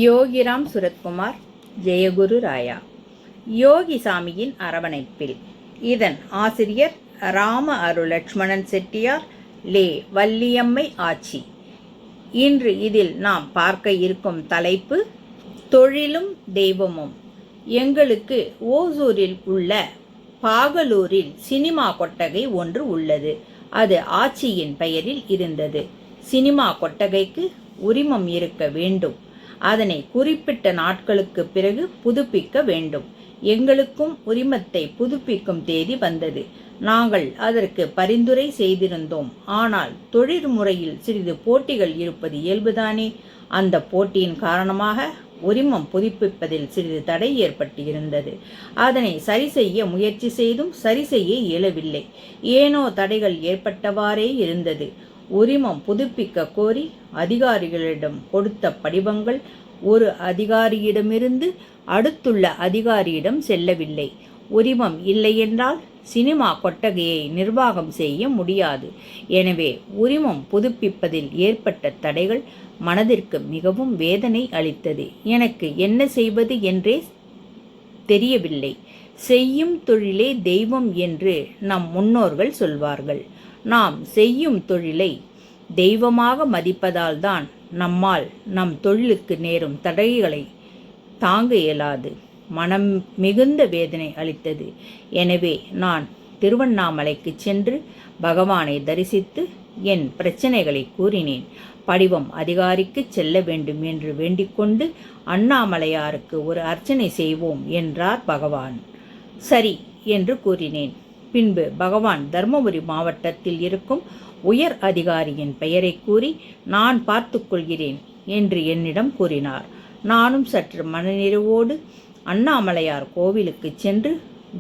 யோகிராம் சுரத்குமார், ஜெயகுரு ராயா. யோகிசாமியின் அரவணைப்பில். இதன் ஆசிரியர் ராம அருள் லட்சுமணன் செட்டியார், லே வள்ளியம்மை ஆச்சி. இன்று இதில் நாம் பார்க்க இருக்கும் தலைப்பு தொழிலும் தெய்வமும். எங்களுக்கு ஓசூரில் உள்ள பாகலூரில் சினிமா கொட்டகை ஒன்று உள்ளது. அது ஆச்சியின் பெயரில் இருந்தது. சினிமா கொட்டகைக்கு உரிமம் இருக்க வேண்டும். அதனை குறிப்பிட்ட நாட்களுக்கு பிறகு புதுப்பிக்க வேண்டும். எங்களுக்கும் உரிமத்தை புதுப்பிக்கும் தேதி வந்தது. நாங்கள் அதற்கு பரிந்துரை செய்திருந்தோம். ஆனால் தொழில்முறையில் சிறிது போட்டிகள் இருப்பது இயல்புதானே. அந்த போட்டியின் காரணமாக உரிமம் புதுப்பிப்பதில் சிறிது தடை ஏற்பட்டு இருந்தது. அதனை சரி செய்ய முயற்சி செய்தும் சரி செய்ய இயலவில்லை. ஏனோ தடைகள் ஏற்பட்டவாறே இருந்தது. உரிமம் புதுப்பிக்க கோரி அதிகாரிகளிடம் கொடுத்த படிவங்கள் ஒரு அதிகாரியிடமிருந்து அடுத்துள்ள அதிகாரியிடம் செல்லவில்லை. உரிமம் இல்லையென்றால் சினிமா கொட்டகையை நிர்வாகம் செய்ய முடியாது. எனவே உரிமம் புதுப்பிப்பதில் ஏற்பட்ட தடைகள் மனதிற்கு மிகவும் வேதனை அளித்தது. எனக்கு என்ன செய்வது என்றே தெரியவில்லை. செய்யும் தொழிலே தெய்வம் என்று நம் முன்னோர்கள் சொல்வார்கள். நாம் செய்யும் தொழிலை தெய்வமாக மதிப்பதால் தான் நம்மால் நம் தொழிலுக்கு நேரும் தடைகளை தாங்க இயலாது. மனம் மிகுந்த வேதனை அளித்தது. எனவே நான் திருவண்ணாமலைக்கு சென்று பகவானை தரிசித்து என் பிரச்சனைகளை கூறினேன். படிவம் அதிகாரிக்கு செல்ல வேண்டும் என்று வேண்டிக்கொண்டு அண்ணாமலையாருக்கு ஒரு அர்ச்சனை செய்வோம் என்றார் பகவான். சரி என்று கூறினேன். பின்பு பகவான் தர்மபுரி மாவட்டத்தில் இருக்கும் உயர் அதிகாரியின் பெயரை கூறி நான் பார்த்து கொள்கிறேன் என்று என்னிடம் கூறினார். நானும் சற்று மனநிறைவோடு அண்ணாமலையார் கோவிலுக்கு சென்று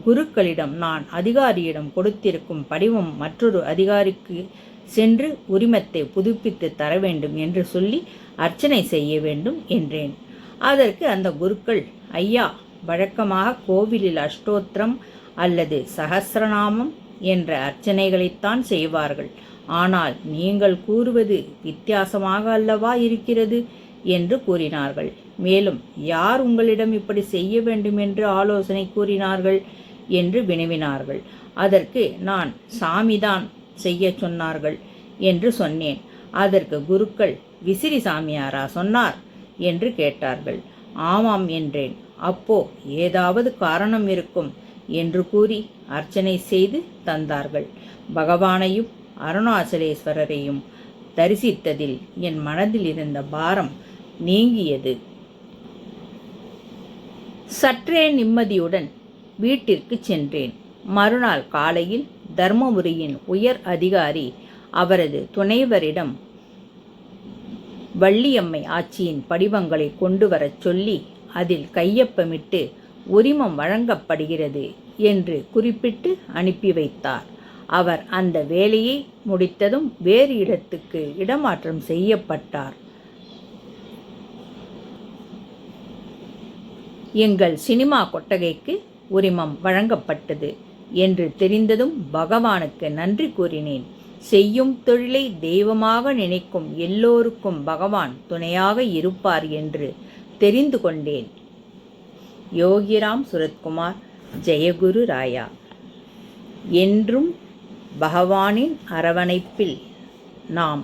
குருக்களிடம் நான் அதிகாரியிடம் கொடுத்திருக்கும் படிவம் மற்றொரு அதிகாரிக்கு சென்று உரிமத்தை புதுப்பித்து தர வேண்டும் என்று சொல்லி அர்ச்சனை செய்ய வேண்டும் என்றேன். அதற்கு அந்த குருக்கள், ஐயா, வழக்கமாக கோவிலில் அஷ்டோத்திரம் அல்லது சகஸ்ரநாமம் என்ற அர்ச்சனைகளைத்தான் செய்வார்கள். ஆனால் நீங்கள் கூறுவது வித்தியாசமாக அல்லவா இருக்கிறது என்று கூறினார்கள். மேலும் யார் உங்களிடம் இப்படி செய்ய வேண்டும் என்று ஆலோசனை கூறினார்கள் என்று வினவினார்கள். அதற்கு நான் சாமிதான் செய்ய சொன்னார்கள் என்று சொன்னேன். அதற்கு குருக்கள், விசிறி சாமியாரா சொன்னார் என்று கேட்டார்கள். ஆமாம் என்றேன். அப்போ ஏதாவது காரணம் இருக்கும் என்று கூறி அர்ச்சனை செய்து தந்தார்கள். பகவானையும் அருணாச்சலேஸ்வரரையும் தரிசித்ததில் என் மனதில் இருந்த பாரம் நீங்கியது. சற்றே நிம்மதியுடன் வீட்டிற்கு சென்றேன். மறுநாள் காலையில் தர்மபுரியின் உயர் அதிகாரி அவரது துணைவரிடம் வள்ளியம்மை ஆச்சியின் படிவங்களை கொண்டு வரச் சொல்லி அதில் கையொப்பமிட்டு உரிமம் வழங்கப்படுகிறது என்று குறிப்பிட்டு அனுப்பி வைத்தார். அவர் அந்த வேலையை முடித்ததும் வேறு இடத்துக்கு இடமாற்றம் செய்யப்பட்டார். எங்கள் சினிமா கொட்டகைக்கு உரிமம் வழங்கப்பட்டது என்று தெரிந்ததும் பகவானுக்கு நன்றி கூறினேன். செய்யும் தொழிலை தெய்வமாக நினைக்கும் எல்லோருக்கும் பகவான் துணையாக இருப்பார் என்று தெரிந்து கொண்டேன். யோகிராம் சுரத்குமார், ஜெயகுரு ராயா. என்றும் பகவானின் அரவணைப்பில் நாம்